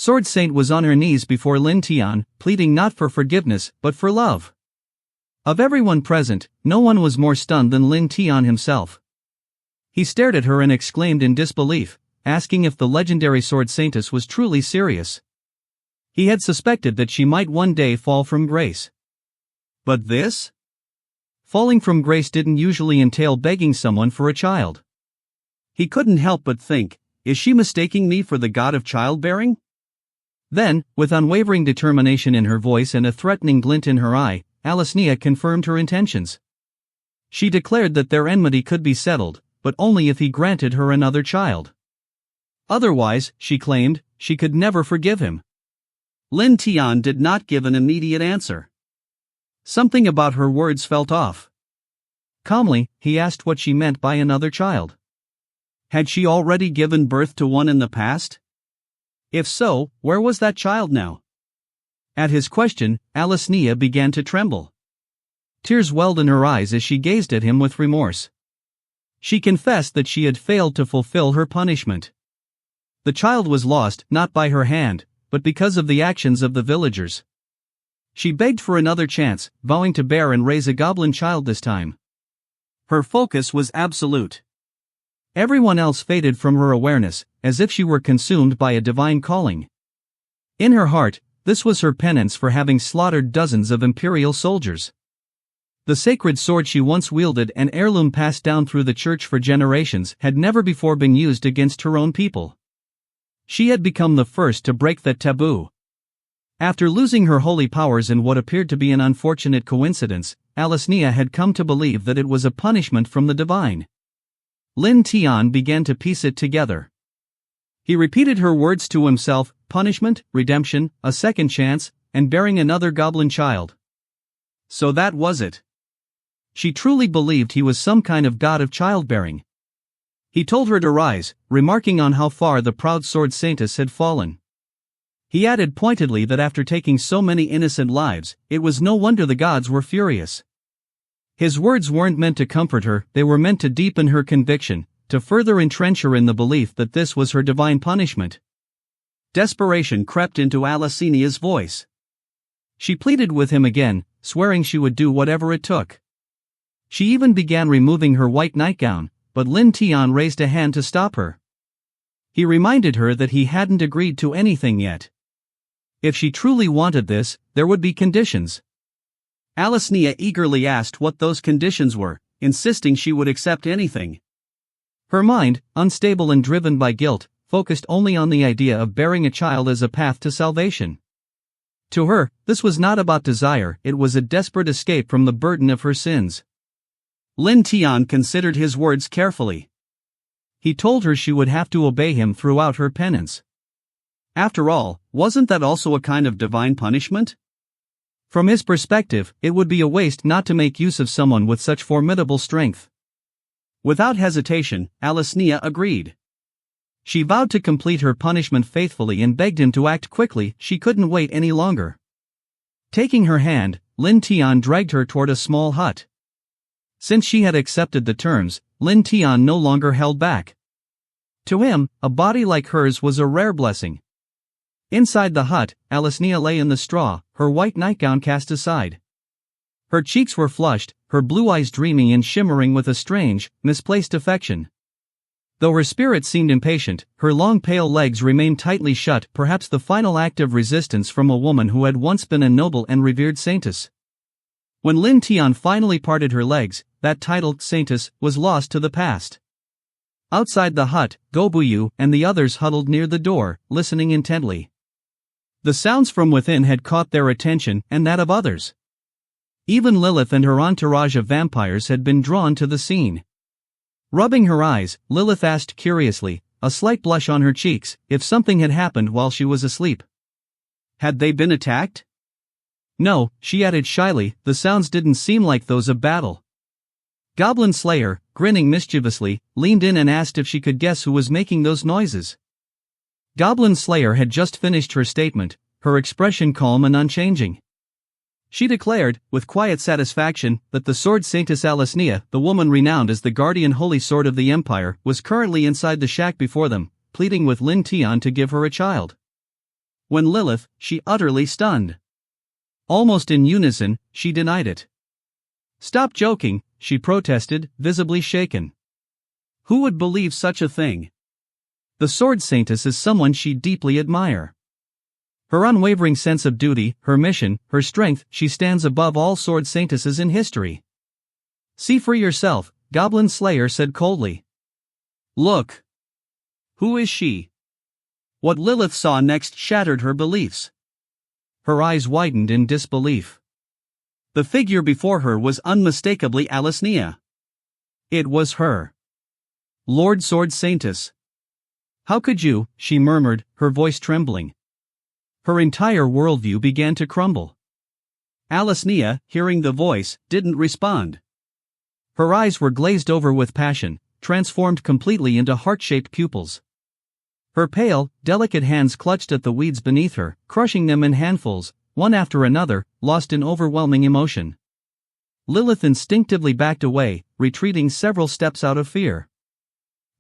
Sword Saint was on her knees before Lin Tian, pleading not for forgiveness, but for love. Of everyone present, no one was more stunned than Lin Tian himself. He stared at her and exclaimed in disbelief, asking if the legendary Sword Saintess was truly serious. He had suspected that she might one day fall from grace. But this? Falling from grace didn't usually entail begging someone for a child. He couldn't help but think, is she mistaking me for the god of childbearing? Then, with unwavering determination in her voice and a threatening glint in her eye, Alicea confirmed her intentions. She declared that their enmity could be settled, but only if he granted her another child. Otherwise, she claimed, she could never forgive him. Lin Tian did not give an immediate answer. Something about her words felt off. Calmly, he asked what she meant by another child. Had she already given birth to one in the past? If so, where was that child now? At his question, Alicea began to tremble. Tears welled in her eyes as she gazed at him with remorse. She confessed that she had failed to fulfill her punishment. The child was lost, not by her hand, but because of the actions of the villagers. She begged for another chance, vowing to bear and raise a goblin child this time. Her focus was absolute. Everyone else faded from her awareness, as if she were consumed by a divine calling. In her heart, this was her penance for having slaughtered dozens of imperial soldiers. The sacred sword she once wielded, an heirloom passed down through the church for generations, had never before been used against her own people. She had become the first to break that taboo. After losing her holy powers in what appeared to be an unfortunate coincidence, Alicea had come to believe that it was a punishment from the divine. Lin Tian began to piece it together. He repeated her words to himself: punishment, redemption, a second chance, and bearing another goblin child. So that was it. She truly believed he was some kind of god of childbearing. He told her to rise, remarking on how far the proud Sword Saintess had fallen. He added pointedly that after taking so many innocent lives, it was no wonder the gods were furious. His words weren't meant to comfort her, they were meant to deepen her conviction, to further entrench her in the belief that this was her divine punishment. Desperation crept into Alicea's voice. She pleaded with him again, swearing she would do whatever it took. She even began removing her white nightgown, but Lin Tian raised a hand to stop her. He reminded her that he hadn't agreed to anything yet. If she truly wanted this, there would be conditions. Alicea eagerly asked what those conditions were, insisting she would accept anything. Her mind, unstable and driven by guilt, focused only on the idea of bearing a child as a path to salvation. To her, this was not about desire, it was a desperate escape from the burden of her sins. Lin Tian considered his words carefully. He told her she would have to obey him throughout her penance. After all, wasn't that also a kind of divine punishment? From his perspective, it would be a waste not to make use of someone with such formidable strength. Without hesitation, Alicea agreed. She vowed to complete her punishment faithfully and begged him to act quickly, she couldn't wait any longer. Taking her hand, Lin Tian dragged her toward a small hut. Since she had accepted the terms, Lin Tian no longer held back. To him, a body like hers was a rare blessing. Inside the hut, Alicea lay in the straw, her white nightgown cast aside. Her cheeks were flushed, her blue eyes dreaming and shimmering with a strange, misplaced affection. Though her spirit seemed impatient, her long pale legs remained tightly shut, perhaps the final act of resistance from a woman who had once been a noble and revered saintess. When Lin Tian finally parted her legs, that titled saintess was lost to the past. Outside the hut, Gobuyu and the others huddled near the door, listening intently. The sounds from within had caught their attention and that of others. Even Lilith and her entourage of vampires had been drawn to the scene. Rubbing her eyes, Lilith asked curiously, a slight blush on her cheeks, if something had happened while she was asleep. Had they been attacked? No, she added shyly, the sounds didn't seem like those of battle. Goblin Slayer, grinning mischievously, leaned in and asked if she could guess who was making those noises. Goblin Slayer had just finished her statement, her expression calm and unchanging. She declared, with quiet satisfaction, that the Sword Saintess Alicea, the woman renowned as the guardian holy sword of the empire, was currently inside the shack before them, pleading with Lin Tian to give her a child. When Lilith, she utterly stunned. Almost in unison, she denied it. Stop joking, she protested, visibly shaken. Who would believe such a thing? The Sword Saintess is someone she deeply admire. Her unwavering sense of duty, her mission, her strength, she stands above all Sword Saintesses in history. See for yourself, Goblin Slayer said coldly. Look. Who is she? What Lilith saw next shattered her beliefs. Her eyes widened in disbelief. The figure before her was unmistakably Alicea. It was her. Lord Sword Saintess. How could you, she murmured, her voice trembling. Her entire worldview began to crumble. Alicea, hearing the voice, didn't respond. Her eyes were glazed over with passion, transformed completely into heart-shaped pupils. Her pale, delicate hands clutched at the weeds beneath her, crushing them in handfuls, one after another, lost in overwhelming emotion. Lilith instinctively backed away, retreating several steps out of fear.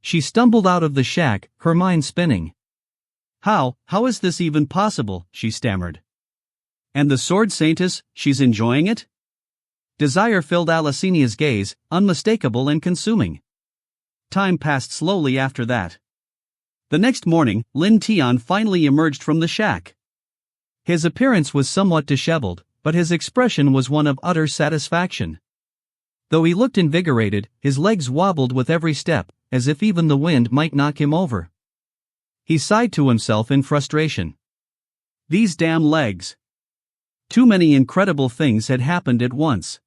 She stumbled out of the shack, her mind spinning. How is this even possible, she stammered. And the Sword Saintess, she's enjoying it? Desire filled Alicea's gaze, unmistakable and consuming. Time passed slowly after that. The next morning, Lin Tian finally emerged from the shack. His appearance was somewhat disheveled, but his expression was one of utter satisfaction. Though he looked invigorated, his legs wobbled with every step, as if even the wind might knock him over. He sighed to himself in frustration. These damn legs. Too many incredible things had happened at once.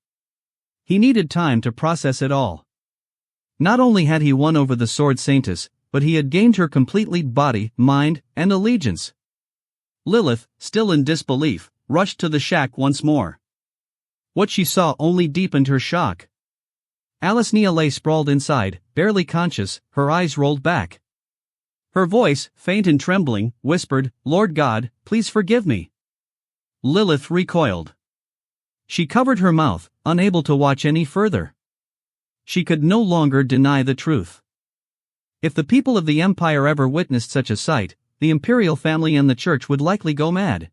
He needed time to process it all. Not only had he won over the Sword Saintess, but he had gained her completely body, mind, and allegiance. Lilith, still in disbelief, rushed to the shack once more. What she saw only deepened her shock. Alicea lay sprawled inside, barely conscious, her eyes rolled back. Her voice, faint and trembling, whispered, "Lord God, please forgive me." Lilith recoiled. She covered her mouth, unable to watch any further. She could no longer deny the truth. If the people of the Empire ever witnessed such a sight, the imperial family and the church would likely go mad.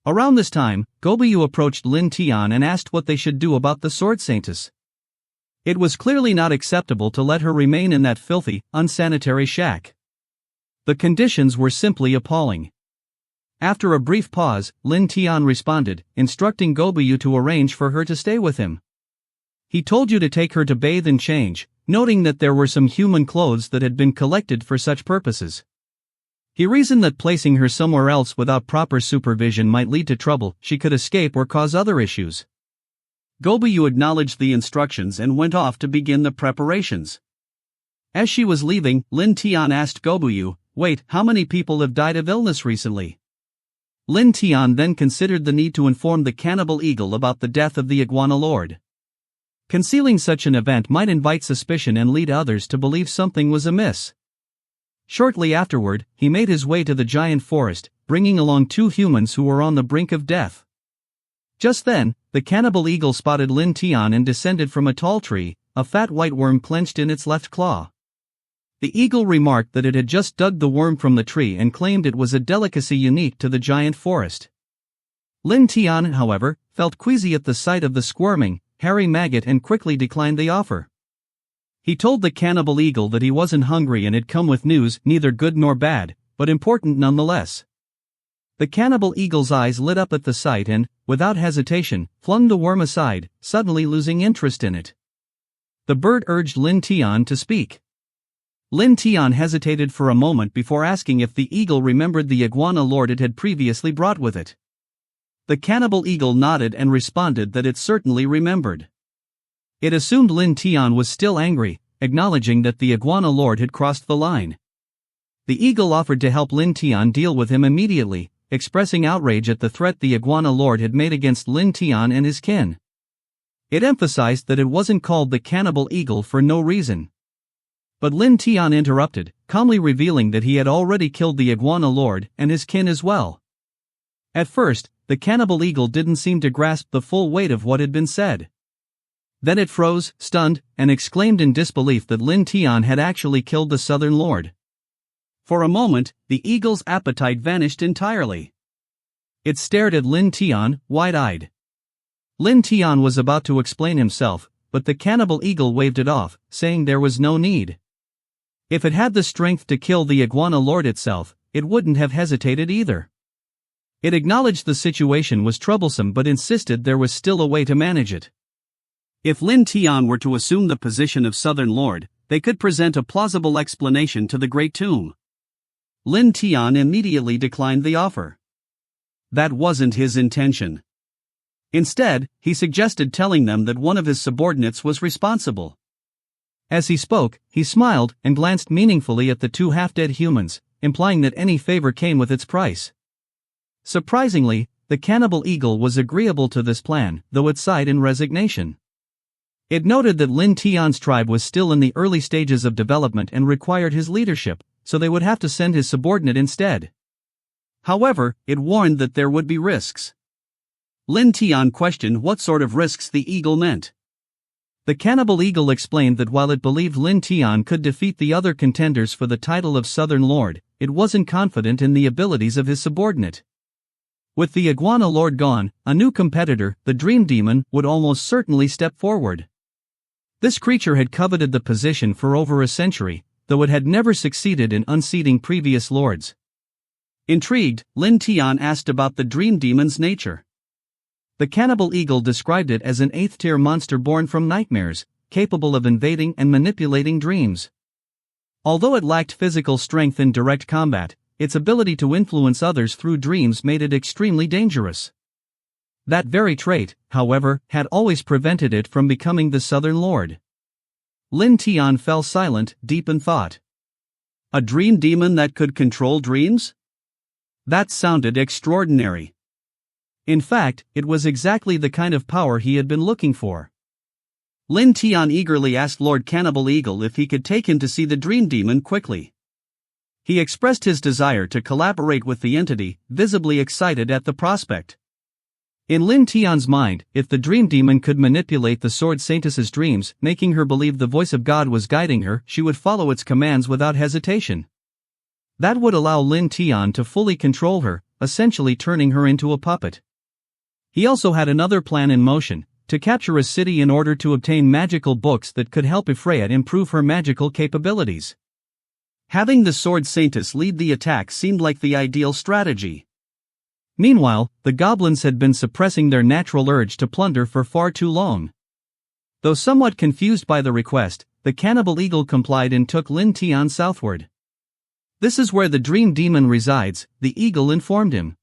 Around this time, Goblin approached Lin Tian and asked what they should do about the Sword Saintess. It was clearly not acceptable to let her remain in that filthy, unsanitary shack. The conditions were simply appalling. After a brief pause, Lin Tian responded, instructing Goblin to arrange for her to stay with him. He told you to take her to bathe and change, noting that there were some human clothes that had been collected for such purposes. He reasoned that placing her somewhere else without proper supervision might lead to trouble, she could escape or cause other issues. Goblin acknowledged the instructions and went off to begin the preparations. As she was leaving, Lin Tian asked Goblin, "Wait, how many people have died of illness recently?" Lin Tian then considered the need to inform the Cannibal Eagle about the death of the Iguana Lord. Concealing such an event might invite suspicion and lead others to believe something was amiss. Shortly afterward, he made his way to the giant forest, bringing along two humans who were on the brink of death. Just then, the Cannibal Eagle spotted Lin Tian and descended from a tall tree, a fat white worm clenched in its left claw. The eagle remarked that it had just dug the worm from the tree and claimed it was a delicacy unique to the giant forest. Lin Tian, however, felt queasy at the sight of the squirming, hairy maggot and quickly declined the offer. He told the Cannibal Eagle that he wasn't hungry and had come with news neither good nor bad, but important nonetheless. The Cannibal Eagle's eyes lit up at the sight and, without hesitation, flung the worm aside, suddenly losing interest in it. The bird urged Lin Tian to speak. Lin Tian hesitated for a moment before asking if the eagle remembered the Iguana Lord it had previously brought with it. The Cannibal Eagle nodded and responded that it certainly remembered. It assumed Lin Tian was still angry, acknowledging that the Iguana Lord had crossed the line. The eagle offered to help Lin Tian deal with him immediately, expressing outrage at the threat the Iguana Lord had made against Lin Tian and his kin. It emphasized that it wasn't called the Cannibal Eagle for no reason. But Lin Tian interrupted, calmly revealing that he had already killed the Iguana Lord and his kin as well. At first, the Cannibal Eagle didn't seem to grasp the full weight of what had been said. Then it froze, stunned, and exclaimed in disbelief that Lin Tian had actually killed the Southern Lord. For a moment, the eagle's appetite vanished entirely. It stared at Lin Tian, wide-eyed. Lin Tian was about to explain himself, but the cannibal eagle waved it off, saying there was no need. If it had the strength to kill the iguana lord itself, it wouldn't have hesitated either. It acknowledged the situation was troublesome but insisted there was still a way to manage it. If Lin Tian were to assume the position of Southern Lord, they could present a plausible explanation to the Great Tomb. Lin Tian immediately declined the offer. That wasn't his intention. Instead, he suggested telling them that one of his subordinates was responsible. As he spoke, he smiled and glanced meaningfully at the two half-dead humans, implying that any favor came with its price. Surprisingly, the cannibal eagle was agreeable to this plan, though it sighed in resignation. It noted that Lin Tian's tribe was still in the early stages of development and required his leadership, so they would have to send his subordinate instead. However, it warned that there would be risks. Lin Tian questioned what sort of risks the eagle meant. The cannibal eagle explained that while it believed Lin Tian could defeat the other contenders for the title of Southern Lord, it wasn't confident in the abilities of his subordinate. With the iguana lord gone, a new competitor, the dream demon, would almost certainly step forward. This creature had coveted the position for over a century, though it had never succeeded in unseating previous lords. Intrigued, Lin Tian asked about the dream demon's nature. The cannibal eagle described it as an 8th-tier monster born from nightmares, capable of invading and manipulating dreams. Although it lacked physical strength in direct combat, its ability to influence others through dreams made it extremely dangerous. That very trait, however, had always prevented it from becoming the Southern Lord. Lin Tian fell silent, deep in thought. A dream demon that could control dreams? That sounded extraordinary. In fact, it was exactly the kind of power he had been looking for. Lin Tian eagerly asked Lord Cannibal Eagle if he could take him to see the dream demon quickly. He expressed his desire to collaborate with the entity, visibly excited at the prospect. In Lin Tian's mind, if the dream demon could manipulate the sword saintess's dreams, making her believe the voice of God was guiding her, she would follow its commands without hesitation. That would allow Lin Tian to fully control her, essentially turning her into a puppet. He also had another plan in motion, to capture a city in order to obtain magical books that could help Ephraim improve her magical capabilities. Having the sword saintess lead the attack seemed like the ideal strategy. Meanwhile, the goblins had been suppressing their natural urge to plunder for far too long. Though somewhat confused by the request, the cannibal eagle complied and took Lin Tian southward. This is where the dream demon resides, the eagle informed him.